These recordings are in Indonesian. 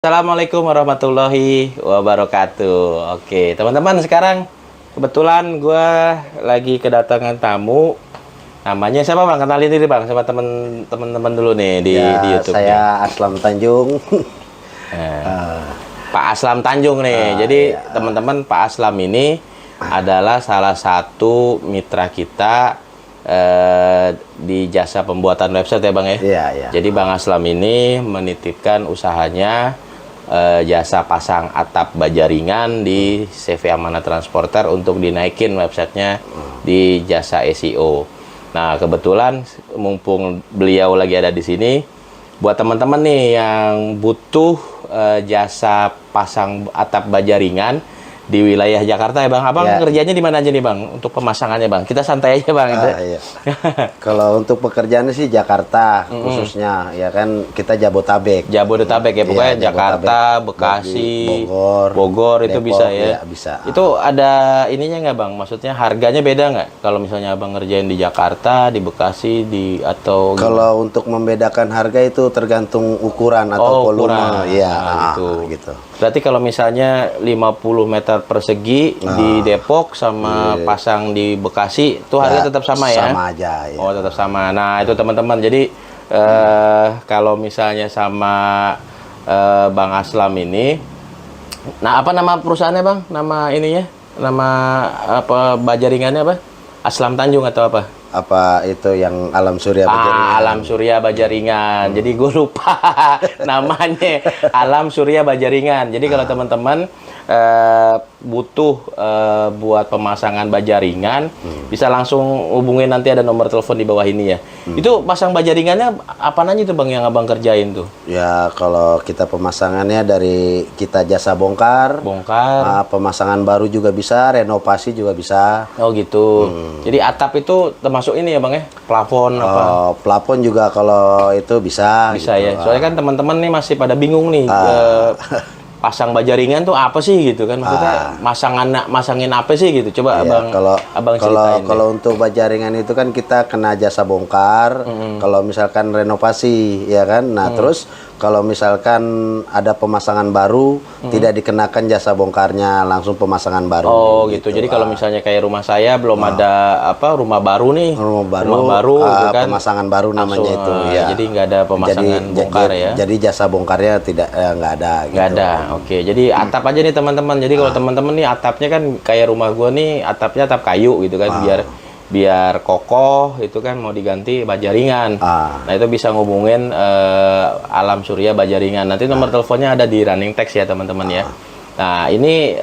Assalamualaikum warahmatullahi wabarakatuh. Oke, teman-teman, sekarang kebetulan gue lagi kedatangan tamu. Namanya siapa bang? Kenalin diri bang, sama teman-teman dulu nih di YouTube. Saya Aslam Tanjung. Pak Aslam Tanjung nih. Jadi teman-teman, Pak Aslam ini adalah salah satu mitra kita di jasa pembuatan website ya bang ya. Iya. Jadi bang Aslam ini menitipkan usahanya jasa pasang atap baja ringan di CV Amanah Transporter untuk dinaikin websitenya di jasa SEO. Nah kebetulan mumpung beliau lagi ada di sini, buat teman-teman nih yang butuh jasa pasang atap baja ringan di wilayah Jakarta ya bang. Abang kerjanya di mana aja nih bang untuk pemasangannya bang? Kita santai aja bang. Iya. Kalau untuk pekerjaannya sih Jakarta khususnya, ya kan kita Jabotabek. Jabodetabek ya pokoknya Jakarta, Bekasi, Bogor itu Depok, bisa ya. Bisa. Itu ada ininya nggak bang? Maksudnya harganya beda nggak? Kalau misalnya abang ngerjain di Jakarta, di Bekasi, Atau kalau untuk membedakan harga itu tergantung ukuran atau volume. Iya, gitu. Berarti kalau misalnya 50 meter persegi di Depok sama pasang di Bekasi, itu harga tetap sama ya? Sama aja. Ya. Oh, tetap sama. Nah, itu teman-teman. Jadi kalau misalnya sama Bang Aslam ini, nah apa nama perusahaannya bang? Nama ininya? Nama apa baja ringannya apa? Aslam Tanjung atau apa? Apa itu yang Alam Surya Baja Ringan? Alam Surya Baja Ringan. Jadi gue lupa namanya. Alam Surya Baja Ringan. Jadi kalau teman-teman butuh buat pemasangan baja ringan, bisa langsung hubungin, nanti ada nomor telepon di bawah ini ya. Itu pasang baja ringannya apa aja tuh bang yang abang kerjain tuh? Ya kalau kita pemasangannya dari kita jasa bongkar, pemasangan baru juga bisa, renovasi juga bisa. Oh gitu. Jadi atap itu termasuk ini ya bang ya? Plafon apa? Plafon juga kalau itu bisa. Bisa gitu. ya. Soalnya kan teman-teman nih masih pada bingung nih. Pasang baja ringan tuh apa sih gitu kan, maksudnya masangin apa sih gitu, coba abang ceritain kalau untuk baja ringan itu kan kita kena jasa bongkar, kalau misalkan renovasi ya kan, nah terus kalau misalkan ada pemasangan baru tidak dikenakan jasa bongkarnya, langsung pemasangan baru. Oh gitu. Jadi kalau misalnya kayak rumah saya belum ada rumah baru nih, rumah baru gitu kan, pemasangan baru namanya itu ya. Jadi nggak ada pemasangan bongkar ya. Jadi jasa bongkarnya nggak ada gitu. Nggak ada. Oke, jadi atap aja nih teman-teman. Jadi kalau teman-teman nih atapnya kan kayak rumah gua nih, atapnya atap kayu gitu kan, biar kokoh itu kan, mau diganti baja ringan. Nah itu bisa ngubungin Alam Surya Baja Ringan. Nanti nomor teleponnya ada di running text ya teman-teman ya. Nah ini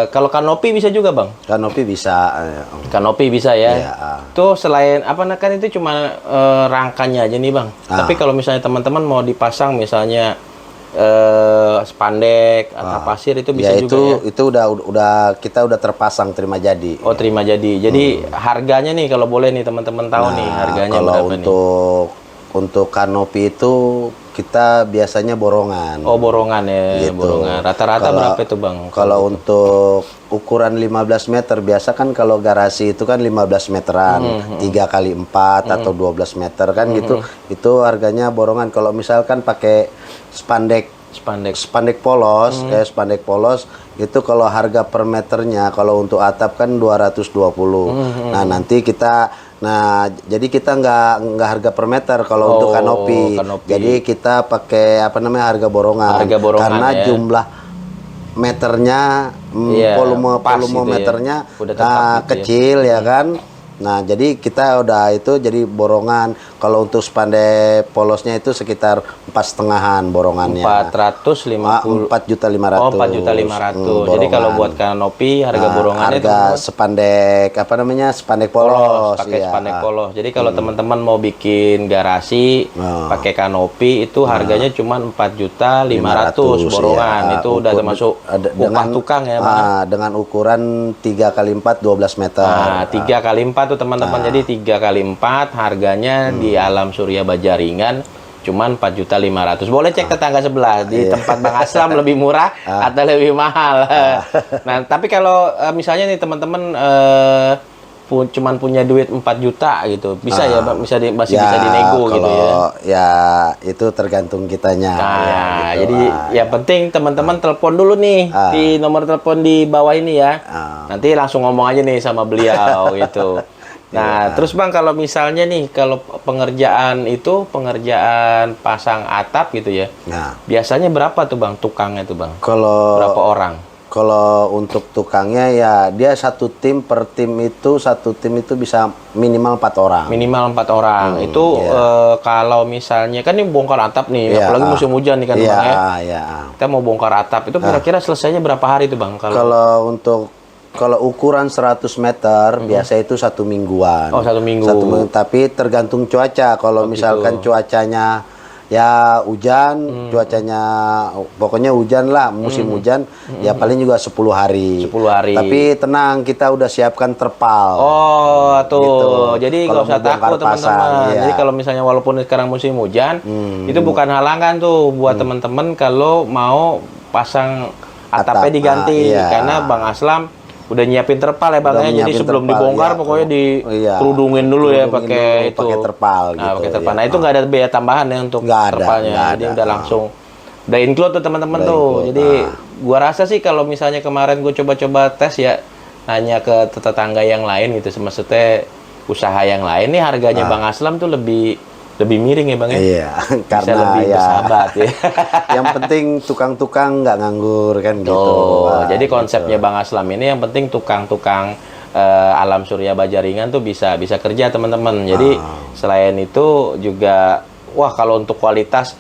kalau kanopi bisa juga bang? Kanopi bisa. Kanopi bisa ya. Tuh selain kan itu cuma rangkanya aja nih bang. Tapi kalau misalnya teman-teman mau dipasang misalnya spandek atau pasir itu bisa juga ya? Itu udah kita udah terpasang terima jadi. Oh terima jadi. Jadi harganya nih kalau boleh nih teman-teman tahu nih harganya kalau berapa untuk kanopi itu kita biasanya borongan. Oh borongan ya, gitu. Borongan. Rata-rata berapa itu bang? Kalau untuk ukuran 15 meter biasa kan, kalau garasi itu kan 15 meteran, 3x4 atau 12 meter kan gitu. Itu harganya borongan. Kalau misalkan pakai spandek polos, spandek polos itu kalau harga per meternya kalau untuk atap kan 220. Nah, nanti jadi kita nggak harga per meter kalau untuk kanopi. Jadi kita pakai harga borongan. Karena ya. Jumlah meternya, volume gitu meternya ya. kecil ya kan. Nah, jadi kita udah itu jadi borongan. Kalau untuk spandek polosnya itu sekitar 4,5-an borongannya. 450. 4.500.000. Oh, 4.500.000. Jadi kalau buat kanopi harga borongannya harga spandek spandek polos. Pakai spandek polos. Jadi kalau teman-teman mau bikin garasi pakai kanopi itu harganya cuma 4.500.000 borongan. Itu udah termasuk upah tukang ya, Bang. Dengan ukuran 3x4 12 meter. Nah, 3x4 tuh teman-teman. Jadi 3x4 harganya di Alam Surya Baja Ringan cuman 4.500.000. Boleh cek tetangga sebelah di tempat Bang Aslam lebih murah atau lebih mahal. Nah, tapi kalau misalnya nih teman-teman cuman punya duit 4 juta gitu, bisa ya Bang, masih Ya, bisa dinego gitu ya. kalau ya itu tergantung kitanya. Nah, ya, gitu. jadi yang penting teman-teman telepon dulu nih di nomor telepon di bawah ini ya. Nanti langsung ngomong aja nih sama beliau gitu. Nah, terus Bang, kalau misalnya nih, kalau pengerjaan pasang atap gitu ya, Nah, biasanya berapa tuh Bang tukangnya tuh Bang? kalau Berapa orang? Kalau untuk tukangnya ya dia satu tim satu tim itu bisa minimal 4 orang. Minimal 4 orang. Itu kalau misalnya kan ini bongkar atap nih, Iya, apalagi musim hujan nih kan Iya, Bang ya. iya. Kita mau bongkar atap, itu kira-kira selesainya berapa hari tuh Bang? Kalau ukuran 100 meter biasa itu 1 mingguan. Oh, 1 minggu. Tapi tergantung cuaca. Kalau misalkan cuacanya ya hujan, cuacanya pokoknya hujan lah, musim hujan, ya paling juga 10 hari. 10 hari. Tapi tenang, kita udah siapkan terpal. Oh, tuh. Gitu. Jadi Kalau nggak usah mau bongkar takut teman-teman. pasang, iya. Jadi kalau misalnya walaupun sekarang musim hujan, itu bukan halangan tuh buat teman-teman kalau mau pasang atapnya Atap, diganti. iya. Karena Bang Aslam udah nyiapin terpal ya Bang Udah ya. Jadi nyiapin sebelum terpal, dibongkar iya. pokoknya Iya. dikerudungin dulu ya Kerudungin pakai dulu, itu. pakai terpal Nah, gitu, pakai terpal. iya. Nah, itu nggak ada biaya tambahan ya untuk Nggak ada, terpalnya. nggak Jadi ada. udah langsung udah include tuh teman-teman Udah tuh. include, Jadi gua rasa sih kalau misalnya kemarin gua coba-coba tes ya, nanya ke tetangga yang lain gitu, maksudnya usaha yang lain nih harganya Bang Aslam tuh lebih miring ya Bang ya. Iya, Bisa karena lebih ya bersahabat ya. yang penting tukang-tukang nggak nganggur kan gitu. Tuh, Pak, jadi gitu. konsepnya Bang Aslam ini yang penting tukang-tukang Alam Surya Bajaringan tuh bisa kerja teman-teman. Jadi selain itu juga wah kalau untuk kualitas,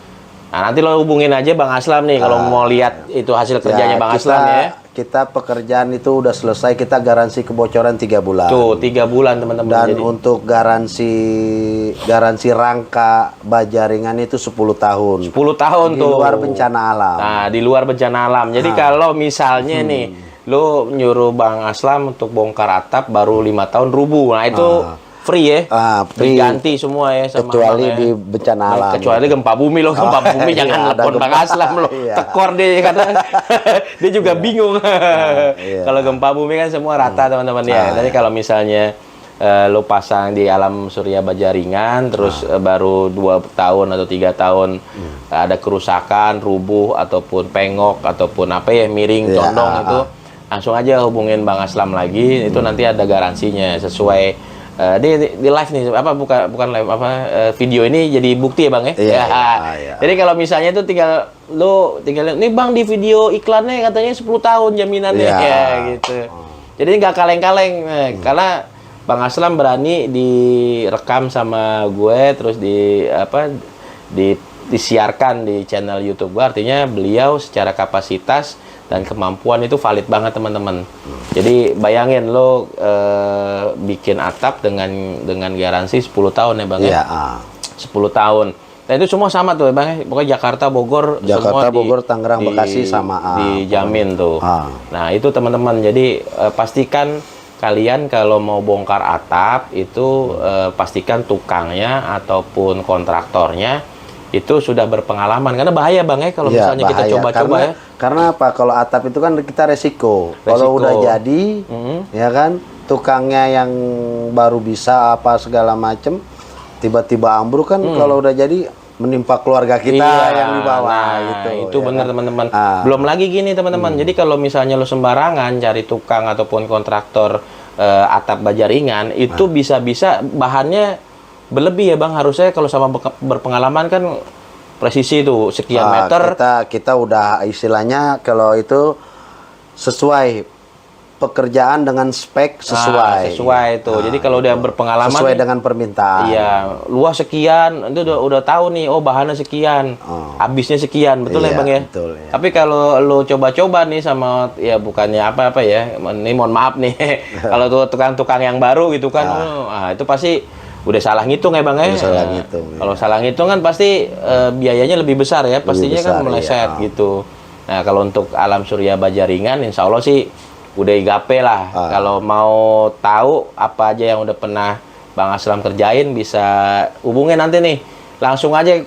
nah nanti lo hubungin aja Bang Aslam nih kalau mau lihat itu hasil kerjanya Bang Aslam ya. Kita pekerjaan itu udah selesai, kita garansi kebocoran 3 bulan. Tuh 3 bulan teman-teman. Dan Jadi untuk garansi rangka bajaringan itu 10 tahun. 10 tahun Di tuh. luar bencana alam. Nah, di luar bencana alam. Jadi kalau misalnya nih lo nyuruh Bang Aslam untuk bongkar atap baru 5 tahun rubuh. Nah, itu free ya. Free. Diganti semua ya sama Kecuali Bang ya. di bencana alam. Kecuali gempa bumi lo, gempa bumi jangan iya, ada telepon Bang gempa. Aslam lo. Iya. Tekor dia kadang. Dia juga bingung. iya. Kalau gempa bumi kan semua rata teman-teman ya. Jadi kalau misalnya lo pasang di Alam Surya Bajaringan terus baru 2 tahun atau 3 tahun ada kerusakan, rubuh ataupun pengok ataupun apa ya miring, condong itu langsung aja hubungin Bang Aslam lagi, itu nanti ada garansinya sesuai di live nih bukan live video ini jadi bukti ya Bang ya. Iya, iya. Jadi kalau misalnya itu tinggal nih Bang di video iklannya katanya 10 tahun jaminannya ya gitu. Jadi nggak kaleng-kaleng karena Bang Aslam berani direkam sama gue terus disiarkan di channel YouTube gue, artinya beliau secara kapasitas dan kemampuan itu valid banget teman-teman. Jadi bayangin lo bikin atap dengan garansi 10 tahun ya Bang ya. 10 tahun. Nah itu semua sama tuh ya Bang ya. Pokoknya Jakarta, Bogor, Tangerang, Bekasi sama dijamin tuh. Nah itu teman-teman. Jadi pastikan kalian kalau mau bongkar atap itu pastikan tukangnya ataupun kontraktornya itu sudah berpengalaman, karena bahaya Bang ya kalau misalnya kita coba-coba ya. Karena apa? Kalau atap itu kan kita resiko. Kalau udah jadi, ya kan, tukangnya yang baru bisa apa segala macem, tiba-tiba ambruk kan, kalau udah jadi menimpa keluarga kita yang di bawah gitu. Itu benar teman-teman. Belum lagi gini teman-teman. Jadi kalau misalnya lo sembarangan cari tukang ataupun kontraktor atap Bajaringan, itu bisa-bisa bahannya berlebih ya Bang. Harusnya kalau sama berpengalaman kan presisi itu sekian meter. Kita udah istilahnya kalau itu sesuai pekerjaan dengan spek sesuai. Sesuai itu. Jadi kalau udah berpengalaman sesuai dengan permintaan. Iya, luas sekian, itu udah tahu nih, oh bahannya sekian, habisnya sekian, betul ya Bang ya? Betul, ya. Tapi kalau lo coba-coba nih sama, ya bukannya apa-apa ya, ini mohon maaf nih, kalau tuh tukang-tukang yang baru gitu kan, itu pasti udah salah ngitung ya Bang ya? Salah ngitung. Kalau salah ngitung kan pasti biayanya lebih besar ya, pastinya kan meleset gitu. Nah kalau untuk Alam Surya Bajaringan, insya Allah sih udah igape lah. Kalau mau tahu apa aja yang udah pernah Bang Aslam kerjain, bisa hubungin nanti nih. Langsung aja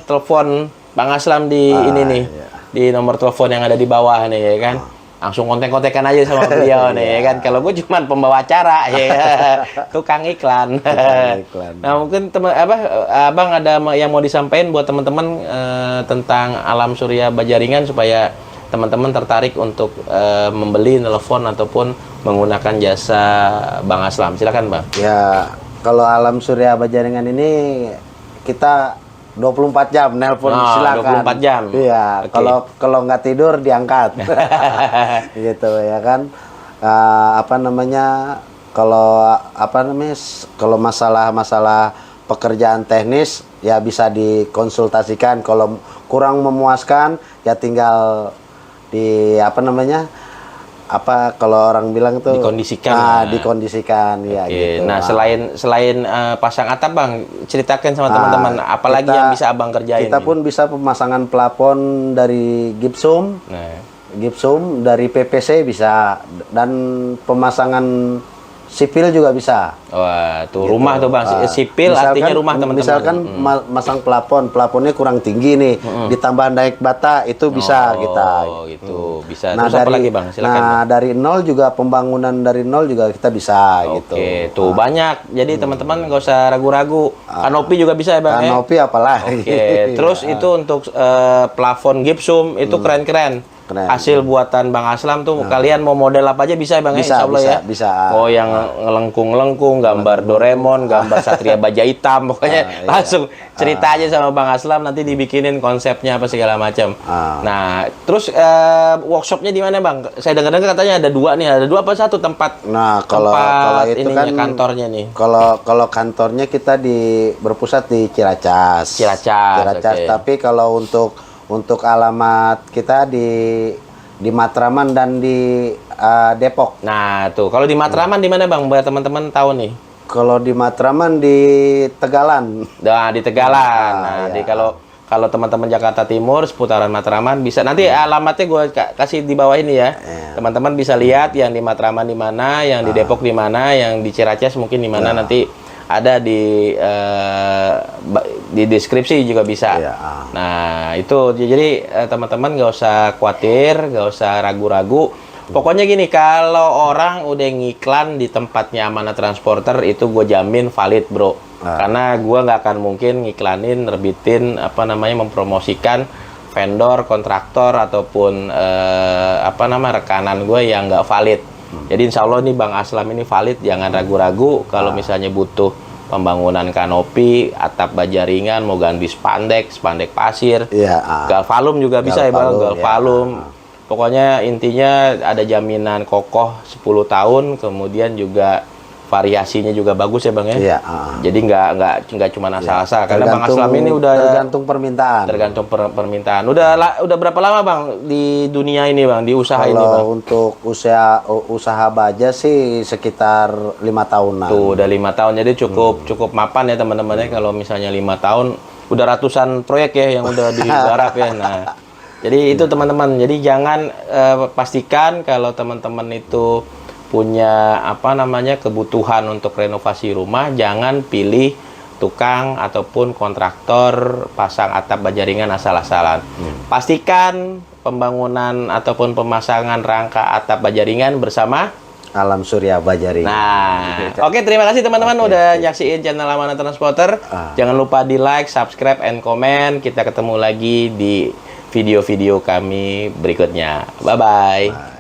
telepon Bang Aslam di ini nih. Di nomor telepon yang ada di bawah nih ya kan. langsung kontek-kontekan aja sama beliau nih ya kan. Kalau gue cuman pembawa acara ya, tukang iklan. Nah mungkin abang ada yang mau disampaikan buat teman-teman tentang Alam Surya Bajaringan supaya teman-teman tertarik untuk membeli, telepon ataupun menggunakan jasa Bang Aslam. Silakan Bang. Ya, kalau Alam Surya Bajaringan ini kita 24 jam nelpon, silakan. 24 jam. Iya, Okay. Kalau nggak tidur diangkat. Gitu ya kan. Kalau masalah pekerjaan teknis ya bisa dikonsultasikan. Kalau kurang memuaskan ya tinggal kalau orang bilang tuh dikondisikan. Dikondisikan ya gitu. Nah, selain pasang atap Bang, ceritakan sama teman-teman apalagi yang bisa Abang kerjain. Kita pun bisa pemasangan plafon dari gipsum. Nah, Gipsum dari PVC bisa, dan pemasangan sipil juga bisa. wah, tuh Gitu. rumah tuh Bang, sipil artinya rumah teman-teman. Misalkan masang plafonnya kurang tinggi nih, ditambah naik bata itu bisa kita. Oh, gitu. Bisa. Nah, Terus apa lagi Bang? Silakan. Nah, dari nol juga, pembangunan dari nol juga kita bisa gitu. Oke, tuh banyak. Jadi teman-teman nggak usah ragu-ragu. Kanopi juga bisa ya Bang ya? Kanopi apalagi. Oke, terus itu untuk plafon gipsum itu keren-keren. Keren. Hasil buatan Bang Aslam tuh kalian mau model apa aja bisa ya Bang Bisa, Insya Allah ya? bisa. Oh yang ngelengkung-ngelengkung, gambar Doraemon, gambar Satria Baja Hitam, pokoknya langsung cerita aja sama Bang Aslam, nanti dibikinin konsepnya apa segala macam. Nah, terus workshopnya di mana Bang? Saya dengar-dengar katanya ada dua nih, ada dua apa satu tempat? Nah, kalau itu ininya, kan kantornya nih. Kalau kantornya kita berpusat di Ciracas. Ciracas, oke. Tapi kalau untuk alamat kita di Matraman dan di Depok. Nah, tuh kalau di Matraman di mana Bang? Biar teman-teman tahu nih. Kalau di Matraman di Tegalan. Nah, di Tegalan. Nah, kalau teman-teman Jakarta Timur seputaran Matraman bisa nanti alamatnya gue kasih di bawah ini ya. Teman-teman bisa lihat yang di Matraman di mana, yang di Depok di mana, yang di Ciracas mungkin di mana nanti ada di deskripsi juga bisa. Nah, itu jadi teman-teman nggak usah khawatir, nggak usah ragu-ragu. Pokoknya gini, kalau orang udah ngiklan di tempatnya Amanah Transporter itu gue jamin valid bro. Karena gue nggak akan mungkin ngiklanin, nerbitin mempromosikan vendor, kontraktor ataupun rekanan gue yang nggak valid. Jadi insya Allah nih Bang Aslam ini valid, jangan ragu-ragu kalau misalnya butuh pembangunan kanopi, atap baja ringan, mau ganti spandek pasir, galvalum juga bisa ya Bang, galvalum. Pokoknya intinya ada jaminan kokoh 10 tahun, kemudian juga variasinya juga bagus ya Bang ya. Jadi nggak cuma asal-asal. Karena Bang Aslam ini udah tergantung permintaan. Tergantung permintaan. Udah berapa lama Bang di dunia ini Bang, di usaha ini Bang? Kalau untuk usaha baja sih sekitar 5 tahunan. Tuh udah 5 tahun, jadi cukup mapan ya teman-teman ya. Kalau misalnya 5 tahun udah ratusan proyek ya yang udah digarap ya. Nah, jadi itu teman-teman. Jadi jangan pastikan kalau teman-teman itu punya kebutuhan untuk renovasi rumah, jangan pilih tukang ataupun kontraktor pasang atap baja ringan asal-asalan. Pastikan pembangunan ataupun pemasangan rangka atap baja ringan bersama Alam Surya Bajaringan. Nah, oke, terima kasih teman-teman udah nyaksiin channel Amanah Transporter. Jangan lupa di like, subscribe, and comment. Kita ketemu lagi di video-video kami berikutnya. Bye-bye.